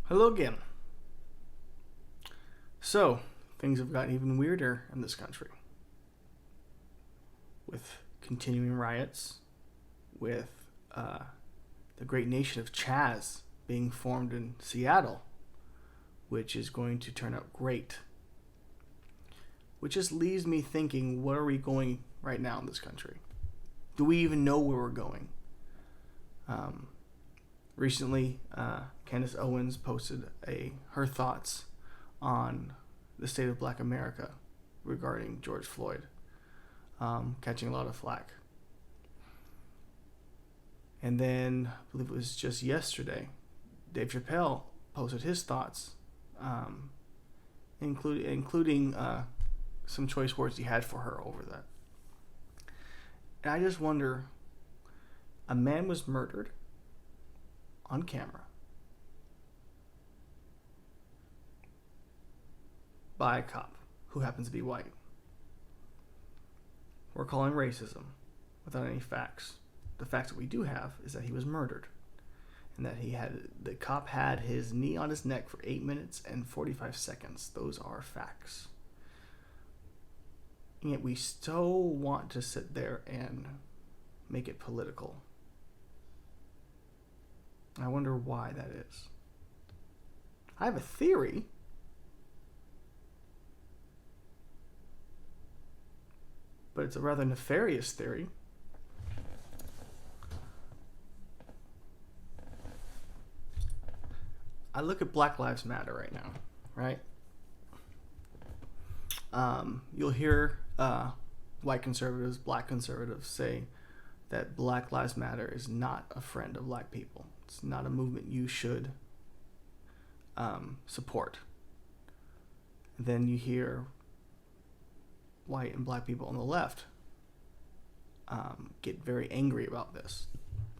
Hello again. So, things have gotten even weirder in this country. With continuing riots, with the great nation of Chaz being formed in Seattle, which is going to turn out great. Which just leaves me thinking, where are we going right now in this country? Do we even know where we're going? Recently, Candace Owens posted her thoughts on the state of Black America regarding George Floyd, catching a lot of flack. And then, I believe it was just yesterday, Dave Chappelle posted his thoughts, including some choice words he had for her over that. And I just wonder, a man was murdered on camera by a cop who happens to be white. We're calling racism without any facts. The facts that we do have is that he was murdered, and that the cop had his knee on his neck for 8 minutes and 45 seconds. Those are facts. And yet we still want to sit there and make it political. I wonder why that is. I have a theory. But it's a rather nefarious theory. I look at Black Lives Matter right now, right? You'll hear white conservatives, black conservatives say that Black Lives Matter is not a friend of black people. It's not a movement you should support. Then you hear white and black people on the left get very angry about this.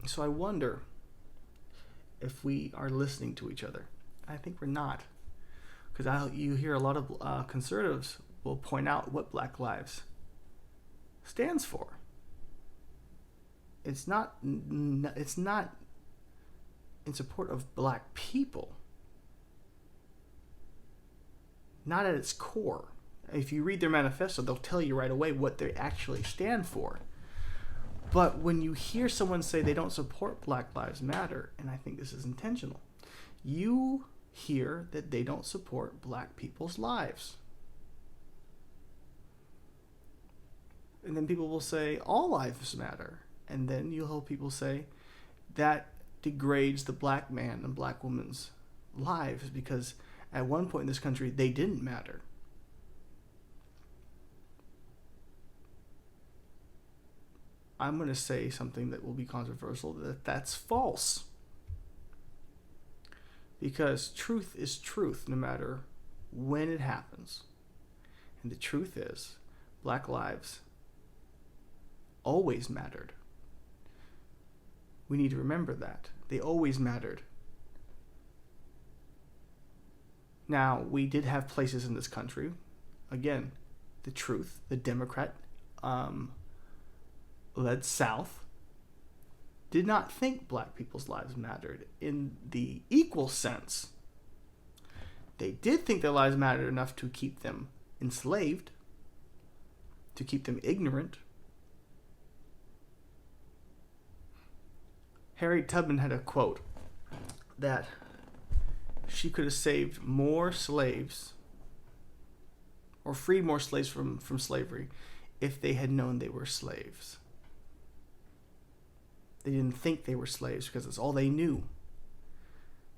So I wonder if we are listening to each other. I think we're not. Because you hear a lot of conservatives will point out what Black Lives stands for. It's not in support of black people. Not at its core. If you read their manifesto, they'll tell you right away what they actually stand for. But when you hear someone say they don't support Black Lives Matter, and I think this is intentional, you hear that they don't support black people's lives. And then people will say, all lives matter. And then you'll hear people say, that degrades the black man and black woman's lives because at one point in this country, they didn't matter. I'm going to say something that will be controversial, that's false. Because truth is truth no matter when it happens. And the truth is, black lives always mattered. We need to remember that. They always mattered. Now, we did have places in this country, again, the truth, the Democrat led South, did not think black people's lives mattered in the equal sense. They did think their lives mattered enough to keep them enslaved, to keep them ignorant. Harriet Tubman had a quote that she could have saved more slaves or freed more slaves from slavery if they had known they were slaves. They didn't think they were slaves because that's all they knew.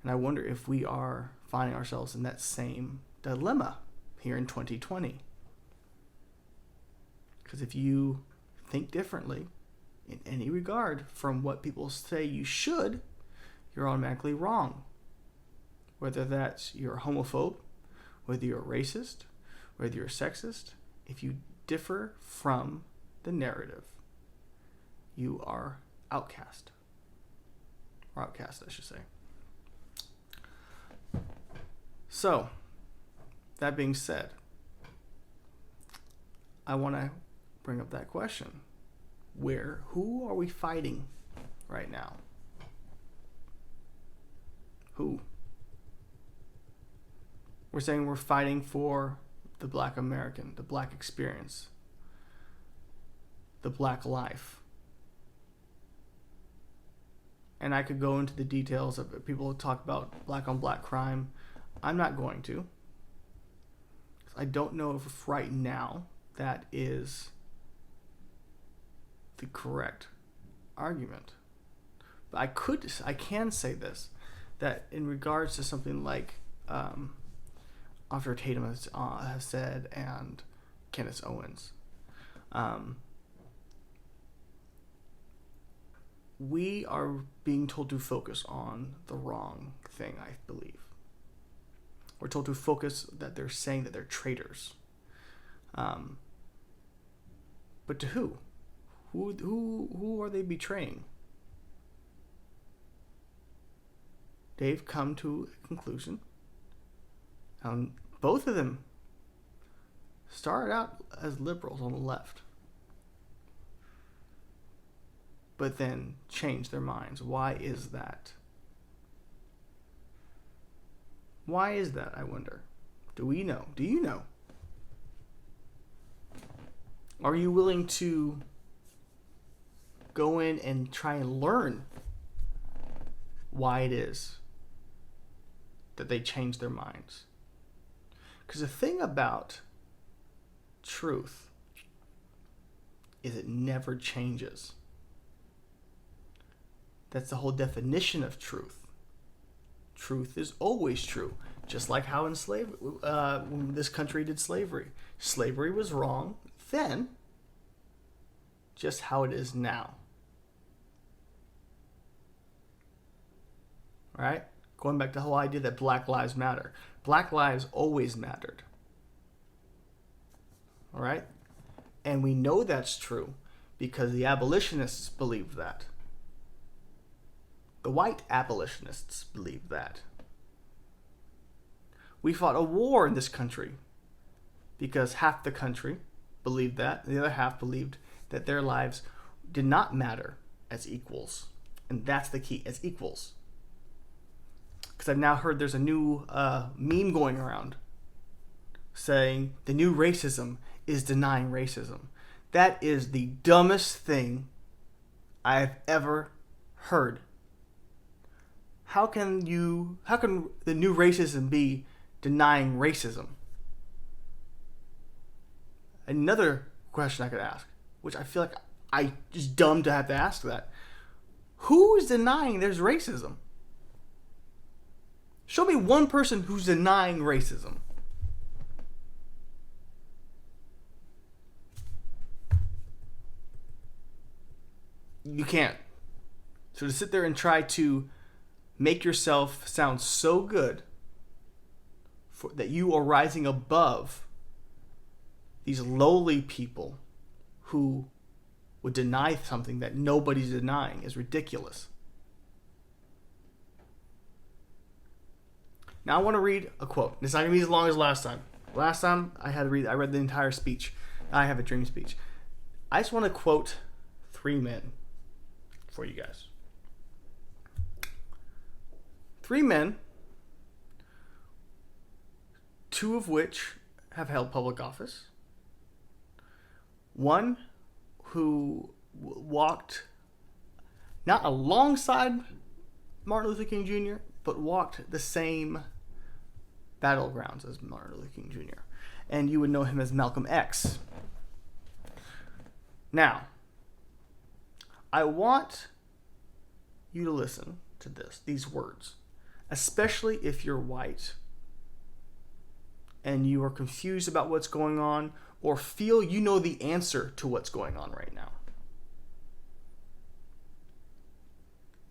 And I wonder if we are finding ourselves in that same dilemma here in 2020. Because if you think differently in any regard from what people say you should, you're automatically wrong. Whether that's you're a homophobe, whether you're a racist, whether you're a sexist, if you differ from the narrative, you are outcast. Or outcast, I should say. So, that being said, I want to bring up that question. Who are we fighting right now? Who? We're saying we're fighting for the Black American, the Black experience, the Black life. And I could go into the details of people talk about black on black crime. I'm not going to. I don't know if right now that is the correct argument. But I can say this, that in regards to something like Officer Tatum has said and Candace Owens, we are being told to focus on the wrong thing, I believe. We're told to focus that they're saying that they're traitors. But to who? Who are they betraying? They've come to a conclusion. Both of them started out as liberals on the left, but then changed their minds. Why is that? Why is that, I wonder? Do we know? Do you know? Are you willing to go in and try and learn why it is that they changed their minds? Because the thing about truth is it never changes. That's the whole definition of truth. Truth is always true. Just like how in slavery, when this country did slavery. Slavery was wrong then, just how it is now. All right? Going back to the whole idea that Black Lives Matter. Black lives always mattered. All right? And we know that's true because the abolitionists believed that. The white abolitionists believed that. We fought a war in this country because half the country believed that, and the other half believed that their lives did not matter as equals. And that's the key, as equals. Because I've now heard there's a new meme going around saying the new racism is denying racism. That is the dumbest thing I've ever heard. How can the new racism be denying racism? Another question I could ask, which I feel like I just dumb to have to ask that. Who is denying there's racism? Show me one person who's denying racism. You can't. So to sit there and try to make yourself sound so good that you are rising above these lowly people who would deny something that nobody's denying is ridiculous. Now I want to read a quote. It's not going to be as long as last time. Last time I read the entire speech. I have a dream speech. I just want to quote 3 men for you guys. 3 men, 2 of which have held public office. 1 who walked not alongside Martin Luther King Jr., but walked the same battlegrounds as Martin Luther King Jr. And you would know him as Malcolm X. Now, I want you to listen to these words, especially if you're white and you are confused about what's going on or feel you know the answer to what's going on right now.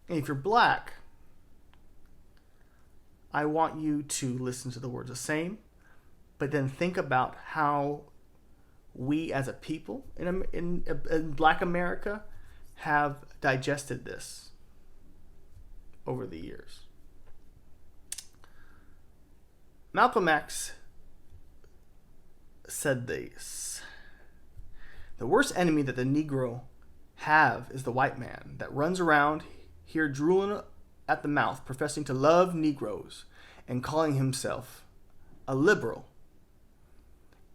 And if you're black, I want you to listen to the words the same, but then think about how we as a people in Black America have digested this over the years. Malcolm X said this: "The worst enemy that the Negro have is the white man that runs around here drooling at the mouth, professing to love Negroes and calling himself a liberal.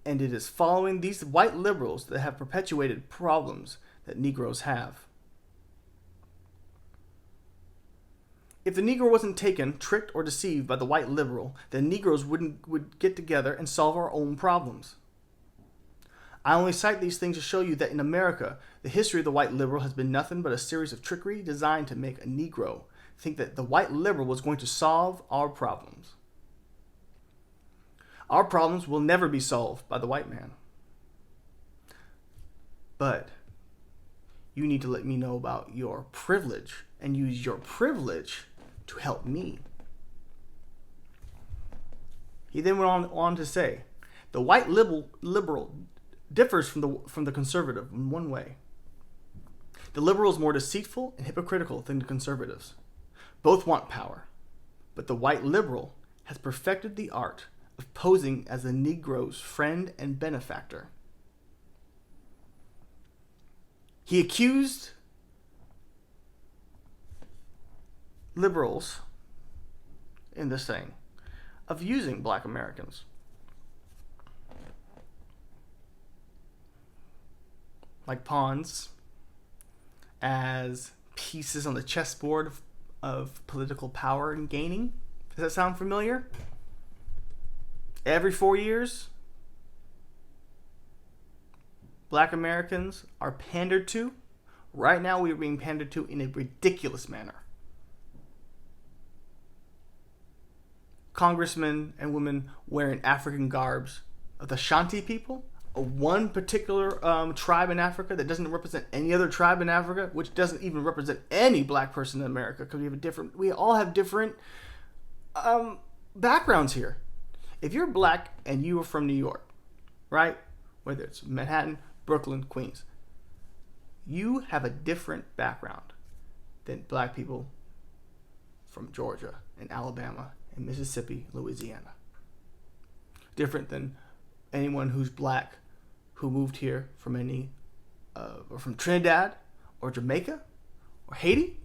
And it is following these white liberals that have perpetuated problems that Negroes have. If the Negro wasn't taken, tricked, or deceived by the white liberal, then Negroes would get together and solve our own problems. I only cite these things to show you that in America, the history of the white liberal has been nothing but a series of trickery designed to make a Negro think that the white liberal was going to solve our problems. Our problems will never be solved by the white man. But you need to let me know about your privilege and use your privilege to help me. He then went on to say, the white liberal differs from the conservative in one way. The liberal is more deceitful and hypocritical than the conservatives. Both want power, but the white liberal has perfected the art of posing as the Negro's friend and benefactor. He accused liberals in this thing of using black Americans like pawns, as pieces on the chessboard of political power and gaining. Does that sound familiar? Every 4 years, black Americans are pandered to. Right now, we are being pandered to in a ridiculous manner. Congressmen and women wearing African garbs of the Ashanti people, one particular tribe in Africa that doesn't represent any other tribe in Africa, which doesn't even represent any black person in America, because we all have different backgrounds here. If you're black and you are from New York, right? Whether it's Manhattan, Brooklyn, Queens, you have a different background than black people from Georgia and Alabama and Mississippi, Louisiana. Different than anyone who's black who moved here from or from Trinidad or Jamaica or Haiti,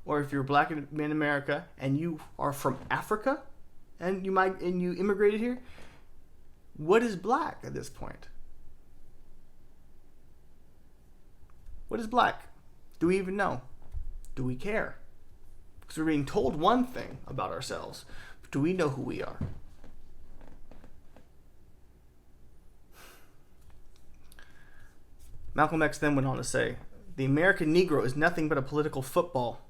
or if you're black in America and you are from Africa and you immigrated here. What is black at this point? What is black? Do we even know? Do we care? Because we're being told one thing about ourselves, but do we know who we are? Malcolm X then went on to say, the American Negro is nothing but a political football,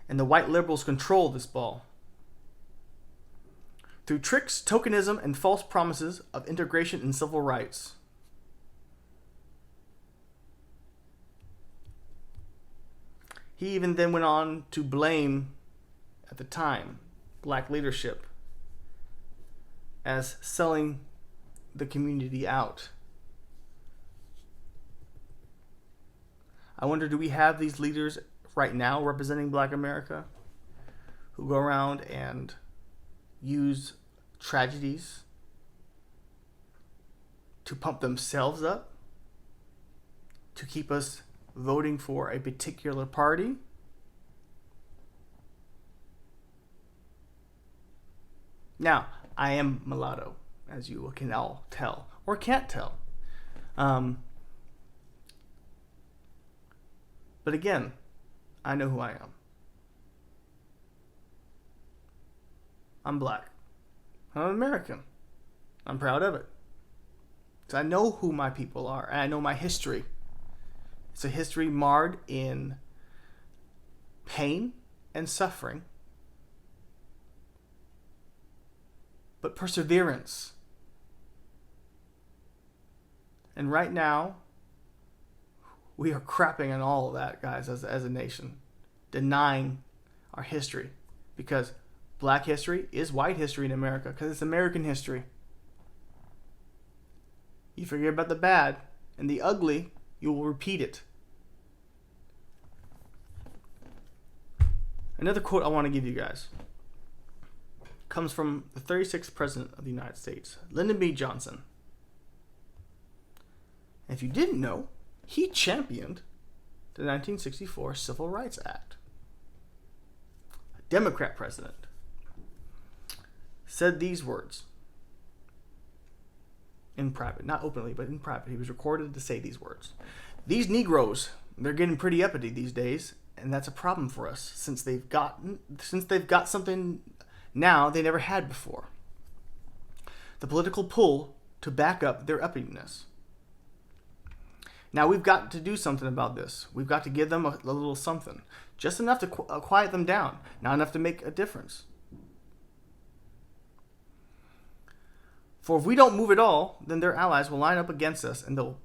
and the white liberals control this ball. Through tricks, tokenism, and false promises of integration and civil rights. He even then went on to blame, at the time, black leadership as selling the community out. I wonder, do we have these leaders right now representing black America who go around and use tragedies to pump themselves up, to keep us voting for a particular party? Now, I am mulatto, as you can all tell, or can't tell. But again, I know who I am. I'm black. I'm American. I'm proud of it. So I know who my people are, and I know my history. It's a history marred in pain and suffering, but perseverance. And right now, we are crapping on all of that, guys, as a nation, denying our history, because black history is white history in America, because it's American history. You forget about the bad and the ugly, you will repeat it. Another quote I want to give you guys comes from the 36th President of the United States, Lyndon B. Johnson. And if you didn't know, he championed the 1964 Civil Rights Act. A Democrat president. said these words in private, not openly, but in private. He was recorded to say these words. These Negroes, they're getting pretty uppity these days, and that's a problem for us since they've got something now they never had before. The political pull to back up their uppiness. Now we've got to do something about this. We've got to give them a little something. Just enough to quiet them down. Not enough to make a difference. For if we don't move at all, then their allies will line up against us, and there'll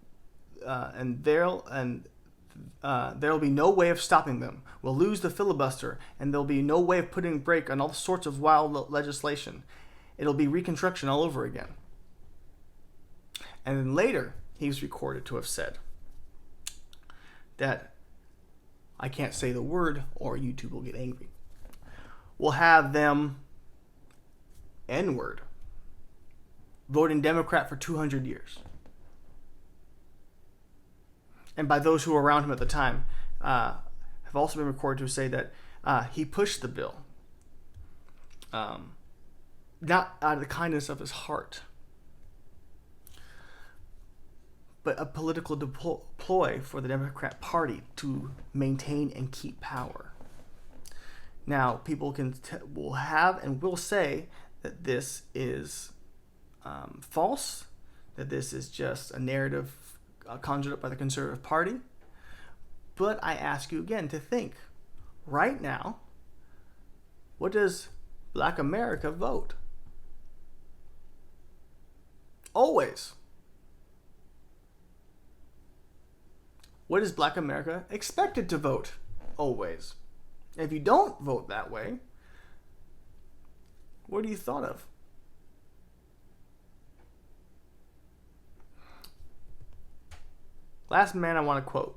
be no way of stopping them. We'll lose the filibuster, and there'll be no way of putting a brake on all sorts of wild legislation. It'll be Reconstruction all over again. And then later, he was recorded to have said that, I can't say the word or YouTube will get angry. We'll have them N-word voting Democrat for 200 years. And by those who were around him at the time, have also been recorded to say that he pushed the bill, not out of the kindness of his heart, but a political ploy for the Democrat Party to maintain and keep power. Now, people will have and will say that this is false, that this is just a narrative conjured up by the Conservative Party. But I ask you again to think, right now, what does Black America vote? Always. What is Black America expected to vote? Always. If you don't vote that way, what are you thought of? Last man I want to quote.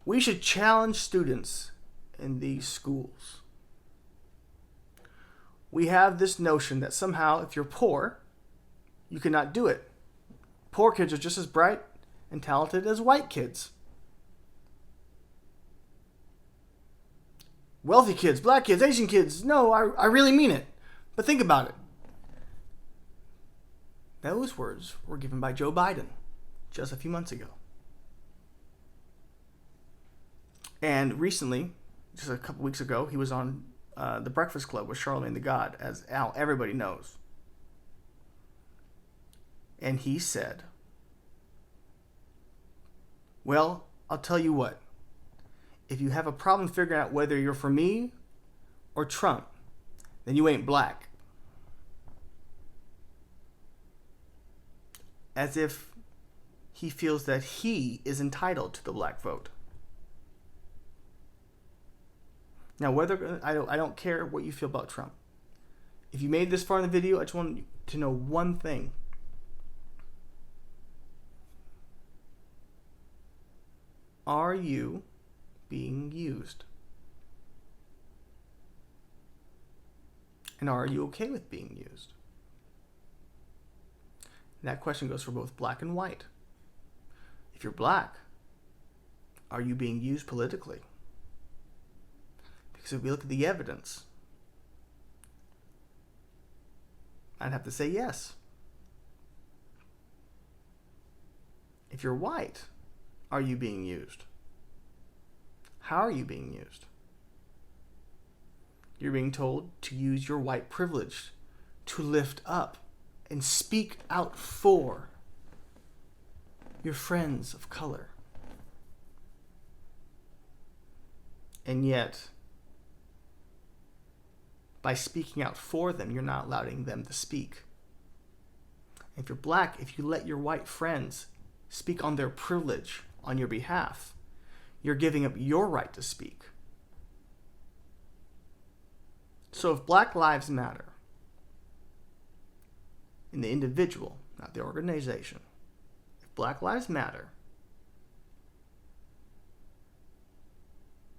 We should challenge students in these schools. We have this notion that somehow if you're poor, you cannot do it. Poor kids are just as bright and talented as white kids. Wealthy kids, black kids, Asian kids, no, I really mean it. But think about it. Those words were given by Joe Biden just a few months ago. And recently, just a couple weeks ago, he was on The Breakfast Club with Charlamagne the God, as Al everybody knows. And he said, well, I'll tell you what. If you have a problem figuring out whether you're for me or Trump, then you ain't black. As if he feels that he is entitled to the black vote. Now, whether I don't care what you feel about Trump. If you made this far in the video, I just want you to know one thing. Are you being used? And are you okay with being used? And that question goes for both black and white. If you're black, are you being used politically? Because if we look at the evidence, I'd have to say yes. If you're white, are you being used? How are you being used? You're being told to use your white privilege to lift up and speak out for your friends of color. And yet, by speaking out for them, you're not allowing them to speak. If you're black, if you let your white friends speak on their privilege on your behalf, you're giving up your right to speak. So if Black Lives Matter, in the individual, not the organization, if Black Lives Matter,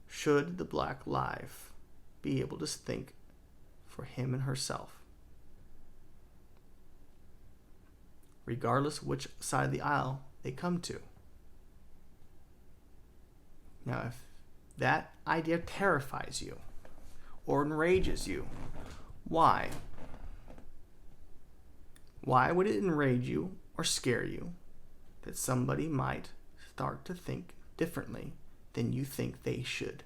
should the black life be able to think for him and herself, regardless of which side of the aisle they come to? Now, if that idea terrifies you or enrages you. Why? Why would it enrage you or scare you that somebody might start to think differently than you think they should?